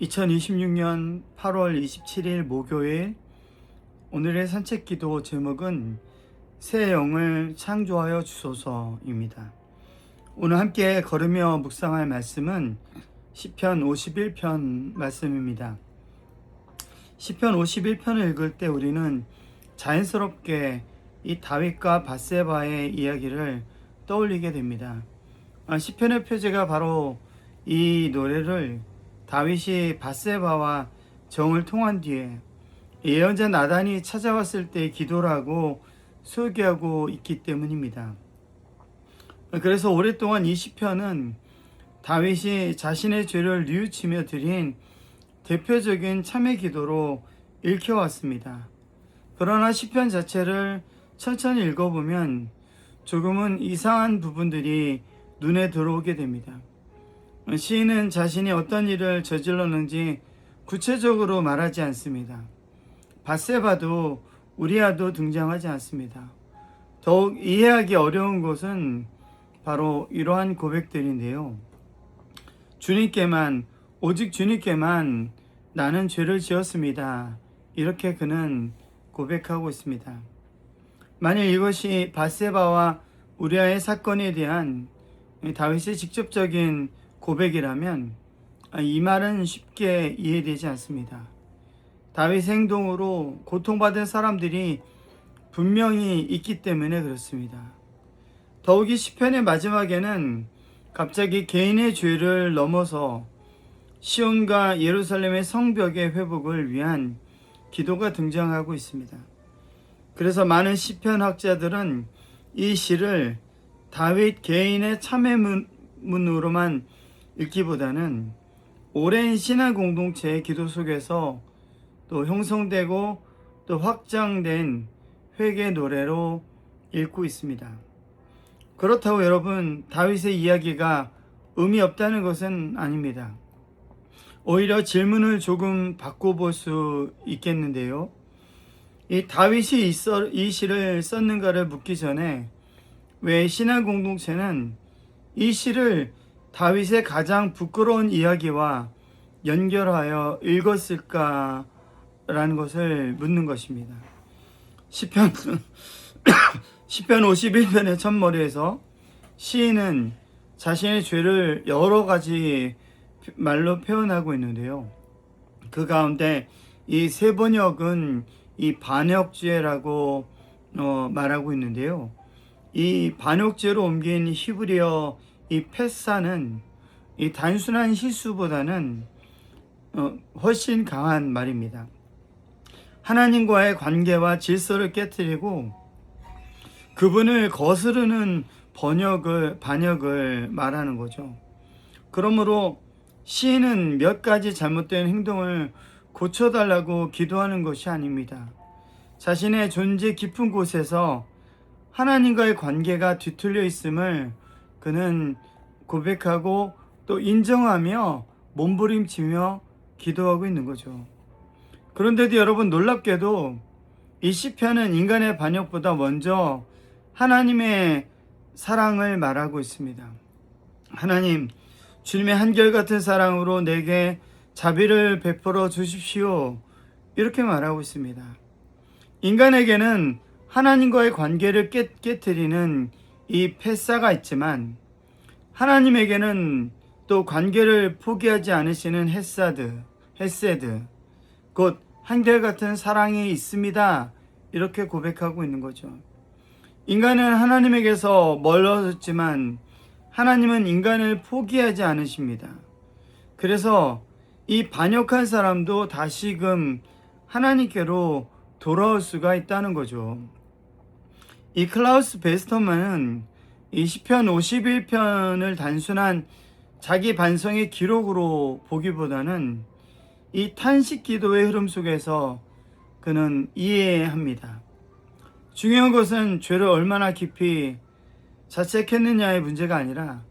2026년 8월 27일 목요일, 오늘의 산책기도 제목은 새 영을 창조하여 주소서입니다. 오늘 함께 걸으며 묵상할 말씀은 시편 51편 말씀입니다. 시편 51편을 읽을 때 우리는 자연스럽게 이 다윗과 밧세바의 이야기를 떠올리게 됩니다. 시편의 표제가 바로 이 노래를 다윗이 밧세바와 정을 통한 뒤에 예언자 나단이 찾아왔을 때 기도를 하고 소개하고 있기 때문입니다. 그래서 오랫동안 이 시편은 다윗이 자신의 죄를 뉘우치며 드린 대표적인 참회 기도로 읽혀왔습니다. 그러나 시편 자체를 천천히 읽어보면 조금은 이상한 부분들이 눈에 들어오게 됩니다. 시인은 자신이 어떤 일을 저질렀는지 구체적으로 말하지 않습니다. 밧세바도 우리아도 등장하지 않습니다. 더욱 이해하기 어려운 것은 바로 이러한 고백들인데요. 주님께만, 오직 주님께만 나는 죄를 지었습니다. 이렇게 그는 고백하고 있습니다. 만일 이것이 밧세바와 우리아의 사건에 대한 다윗의 직접적인 고백이라면 이 말은 쉽게 이해되지 않습니다. 다윗의 행동으로 고통받은 사람들이 분명히 있기 때문에 그렇습니다. 더욱이 시편의 마지막에는 갑자기 개인의 죄를 넘어서 시온과 예루살렘의 성벽의 회복을 위한 기도가 등장하고 있습니다. 그래서 많은 시편 학자들은 이 시를 다윗 개인의 참회문으로만 읽기보다는 오랜 신앙 공동체의 기도 속에서 또 형성되고 또 확장된 회개 노래로 읽고 있습니다. 그렇다고 여러분, 다윗의 이야기가 의미 없다는 것은 아닙니다. 오히려 질문을 조금 바꿔볼 수 있겠는데요. 이 다윗이 이 시를 썼는가를 묻기 전에 왜 신앙 공동체는 이 시를 다윗의 가장 부끄러운 이야기와 연결하여 읽었을까라는 것을 묻는 것입니다. 시편 51편의 첫머리에서 시인은 자신의 죄를 여러 가지 말로 표현하고 있는데요. 그 가운데 이 세 번역은 이 반역죄라고 말하고 있는데요. 이 반역죄로 옮긴 히브리어 이 패사는 이 단순한 실수보다는 훨씬 강한 말입니다. 하나님과의 관계와 질서를 깨뜨리고 그분을 거스르는 반역을 말하는 거죠. 그러므로 시인은 몇 가지 잘못된 행동을 고쳐달라고 기도하는 것이 아닙니다. 자신의 존재 깊은 곳에서 하나님과의 관계가 뒤틀려 있음을 그는 고백하고 또 인정하며 몸부림치며 기도하고 있는 거죠. 그런데도 여러분, 놀랍게도 이 시편은 인간의 반역보다 먼저 하나님의 사랑을 말하고 있습니다. 하나님, 주님의 한결같은 사랑으로 내게 자비를 베풀어 주십시오. 이렇게 말하고 있습니다. 인간에게는 하나님과의 관계를 깨뜨리는 이 패사가 있지만 하나님에게는 또 관계를 포기하지 않으시는 헤세드, 곧 한결같은 사랑이 있습니다. 이렇게 고백하고 있는 거죠. 인간은 하나님에게서 멀어졌지만 하나님은 인간을 포기하지 않으십니다. 그래서 이 반역한 사람도 다시금 하나님께로 돌아올 수가 있다는 거죠. 이 클라우스 베스터만은 이 시편 51편을 단순한 자기 반성의 기록으로 보기보다는 이 탄식 기도의 흐름 속에서 그는 이해합니다. 중요한 것은 죄를 얼마나 깊이 자책했느냐의 문제가 아니라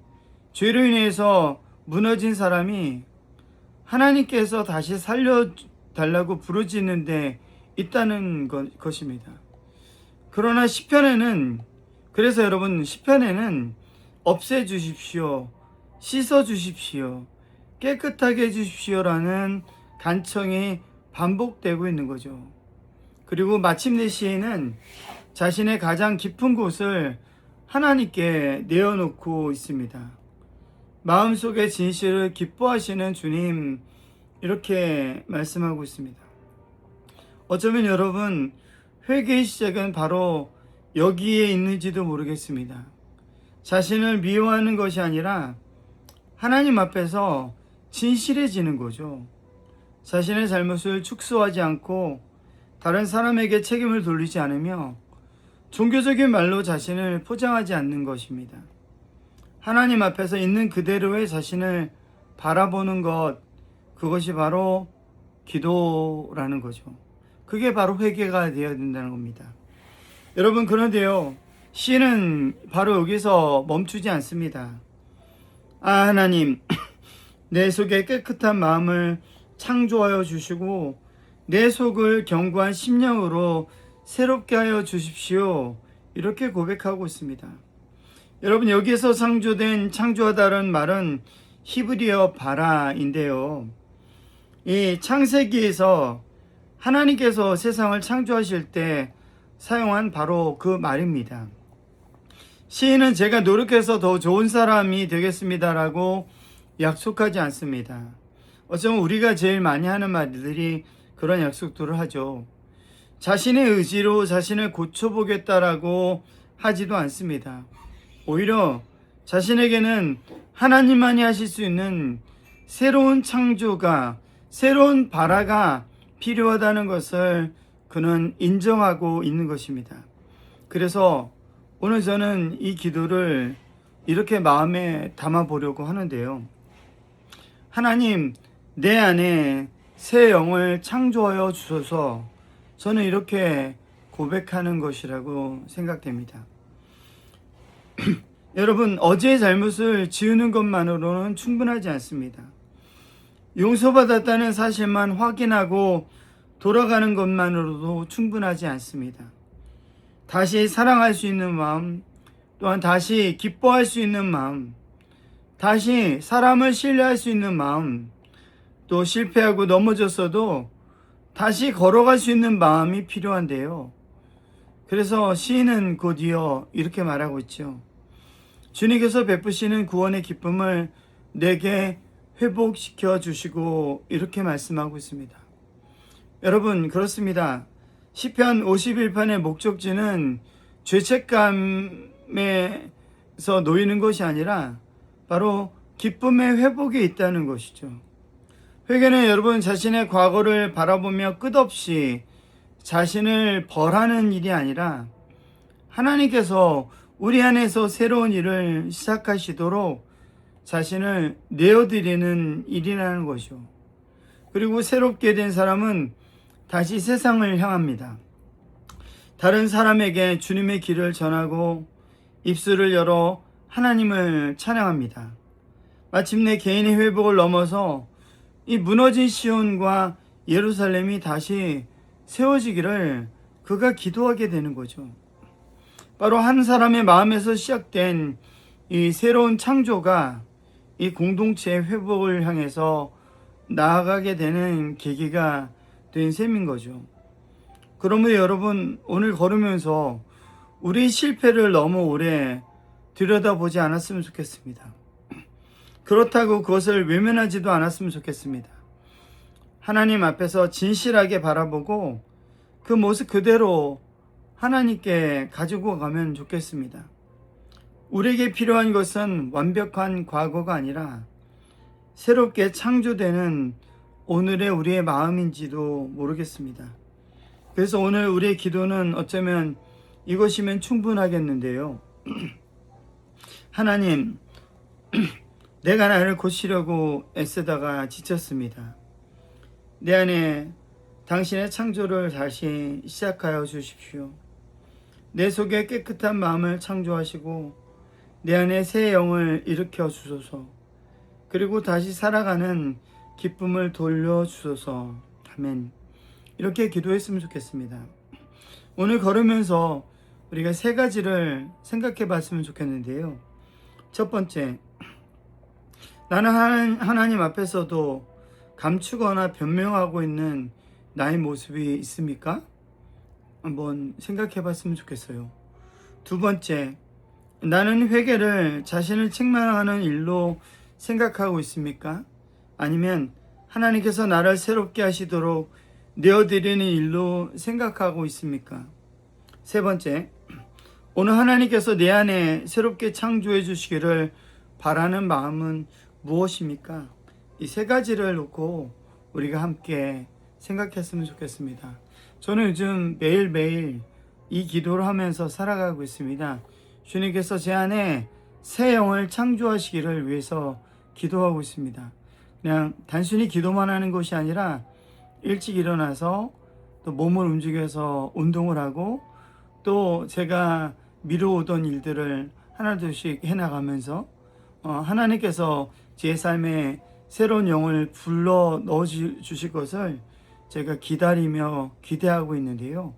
죄로 인해서 무너진 사람이 하나님께서 다시 살려달라고 부르짖는 데 있다는 것입니다. 그러나 그래서 여러분, 시편에는 없애주십시오, 씻어주십시오, 깨끗하게 해주십시오라는 간청이 반복되고 있는 거죠. 그리고 마침내 시인은 자신의 가장 깊은 곳을 하나님께 내어놓고 있습니다. 마음속의 진실을 기뻐하시는 주님, 이렇게 말씀하고 있습니다. 어쩌면 여러분, 회개의 시작은 바로 여기에 있는지도 모르겠습니다. 자신을 미워하는 것이 아니라 하나님 앞에서 진실해지는 거죠. 자신의 잘못을 축소하지 않고 다른 사람에게 책임을 돌리지 않으며 종교적인 말로 자신을 포장하지 않는 것입니다. 하나님 앞에서 있는 그대로의 자신을 바라보는 것, 그것이 바로 기도라는 거죠. 그게 바로 회개가 되어야 된다는 겁니다. 여러분, 그런데요, 시는 바로 여기서 멈추지 않습니다. 하나님, 내 속에 깨끗한 마음을 창조하여 주시고 내 속을 견고한 심령으로 새롭게 하여 주십시오. 이렇게 고백하고 있습니다. 여러분, 여기에서 창조하다는 말은 히브리어 바라인데요. 이 창세기에서 하나님께서 세상을 창조하실 때 사용한 바로 그 말입니다. 시인은 제가 노력해서 더 좋은 사람이 되겠습니다라고 약속하지 않습니다. 어쩌면 우리가 제일 많이 하는 말들이 그런 약속들을 하죠. 자신의 의지로 자신을 고쳐보겠다라고 하지도 않습니다. 오히려 자신에게는 하나님만이 하실 수 있는 새로운 창조가, 새로운 발화가 필요하다는 것을 그는 인정하고 있는 것입니다. 그래서 오늘 저는 이 기도를 이렇게 마음에 담아보려고 하는데요. 하나님, 내 안에 새 영을 창조하여 주소서. 저는 이렇게 고백하는 것이라고 생각됩니다. 여러분, 어제의 잘못을 지우는 것만으로는 충분하지 않습니다. 용서받았다는 사실만 확인하고 돌아가는 것만으로도 충분하지 않습니다. 다시 사랑할 수 있는 마음, 또한 다시 기뻐할 수 있는 마음, 다시 사람을 신뢰할 수 있는 마음, 또 실패하고 넘어졌어도 다시 걸어갈 수 있는 마음이 필요한데요. 그래서 시인은 곧이어 이렇게 말하고 있죠. 주님께서 베푸시는 구원의 기쁨을 내게 회복시켜 주시고, 이렇게 말씀하고 있습니다. 여러분, 그렇습니다. 시편 51편의 목적지는 죄책감에서 놓이는 것이 아니라 바로 기쁨의 회복에 있다는 것이죠. 회개는 여러분 자신의 과거를 바라보며 끝없이 자신을 벌하는 일이 아니라 하나님께서 우리 안에서 새로운 일을 시작하시도록 자신을 내어드리는 일이라는 것이죠. 그리고 새롭게 된 사람은 다시 세상을 향합니다. 다른 사람에게 주님의 길을 전하고 입술을 열어 하나님을 찬양합니다. 마침내 개인의 회복을 넘어서 이 무너진 시온과 예루살렘이 다시 세워지기를 그가 기도하게 되는 거죠. 바로 한 사람의 마음에서 시작된 이 새로운 창조가 이 공동체의 회복을 향해서 나아가게 되는 계기가 된 셈인 거죠. 그러므로 여러분, 오늘 걸으면서 우리 실패를 너무 오래 들여다보지 않았으면 좋겠습니다. 그렇다고 그것을 외면하지도 않았으면 좋겠습니다. 하나님 앞에서 진실하게 바라보고 그 모습 그대로 하나님께 가지고 가면 좋겠습니다. 우리에게 필요한 것은 완벽한 과거가 아니라 새롭게 창조되는 오늘의 우리의 마음인지도 모르겠습니다. 그래서 오늘 우리의 기도는 어쩌면 이것이면 충분하겠는데요. 하나님, 내가 나를 고치려고 애쓰다가 지쳤습니다. 내 안에 당신의 창조를 다시 시작하여 주십시오. 내 속에 깨끗한 마음을 창조하시고 내 안에 새 영을 일으켜 주소서. 그리고 다시 살아가는 기쁨을 돌려주소서. 아멘. 이렇게 기도했으면 좋겠습니다. 오늘 걸으면서 우리가 세 가지를 생각해 봤으면 좋겠는데요. 첫 번째, 나는 하나님 앞에서도 감추거나 변명하고 있는 나의 모습이 있습니까? 한번 생각해 봤으면 좋겠어요. 두 번째, 나는 회개를 자신을 책망하는 일로 생각하고 있습니까? 아니면 하나님께서 나를 새롭게 하시도록 내어드리는 일로 생각하고 있습니까? 세 번째, 오늘 하나님께서 내 안에 새롭게 창조해 주시기를 바라는 마음은 무엇입니까? 이 세 가지를 놓고 우리가 함께 생각했으면 좋겠습니다. 저는 요즘 매일매일 이 기도를 하면서 살아가고 있습니다. 주님께서 제 안에 새 영을 창조하시기를 위해서 기도하고 있습니다. 그냥 단순히 기도만 하는 것이 아니라 일찍 일어나서 또 몸을 움직여서 운동을 하고 또 제가 미뤄오던 일들을 하나둘씩 해나가면서 하나님께서 제 삶에 새로운 영을 불러 넣어 주실 것을 제가 기다리며 기대하고 있는데요.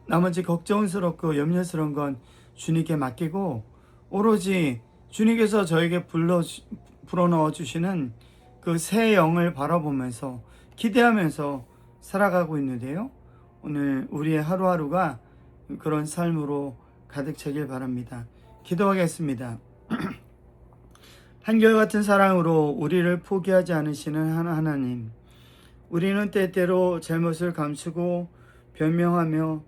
나머지 걱정스럽고 염려스러운 건 주님께 맡기고 오로지 주님께서 저에게 불어넣어 주시는 그 새 영을 바라보면서 기대하면서 살아가고 있는데요. 오늘 우리의 하루하루가 그런 삶으로 가득 차길 바랍니다. 기도하겠습니다. 한결같은 사랑으로 우리를 포기하지 않으시는 하나님, 우리는 때때로 잘못을 감추고 변명하며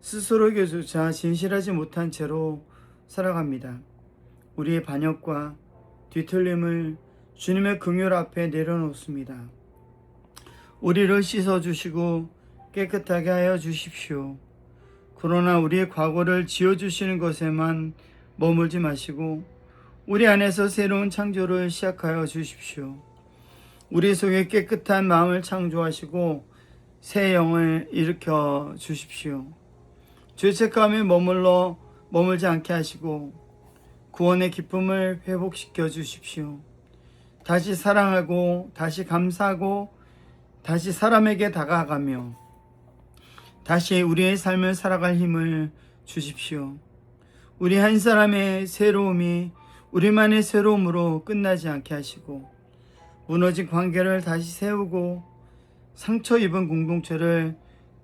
스스로에게조차 진실하지 못한 채로 살아갑니다. 우리의 반역과 뒤틀림을 주님의 긍휼 앞에 내려놓습니다. 우리를 씻어주시고 깨끗하게 하여 주십시오. 그러나 우리의 과거를 지워주시는 것에만 머물지 마시고 우리 안에서 새로운 창조를 시작하여 주십시오. 우리 속에 깨끗한 마음을 창조하시고 새 영을 일으켜 주십시오. 죄책감에 머물지 않게 하시고 구원의 기쁨을 회복시켜 주십시오. 다시 사랑하고 다시 감사하고 다시 사람에게 다가가며 다시 우리의 삶을 살아갈 힘을 주십시오. 우리 한 사람의 새로움이 우리만의 새로움으로 끝나지 않게 하시고 무너진 관계를 다시 세우고 상처 입은 공동체를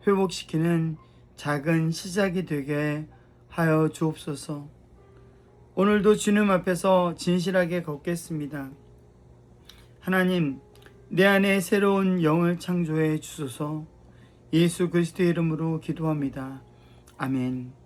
회복시키는 작은 시작이 되게 하여 주옵소서. 오늘도 주님 앞에서 진실하게 걷겠습니다. 하나님, 내 안에 새로운 영을 창조해 주소서. 예수 그리스도의 이름으로 기도합니다. 아멘.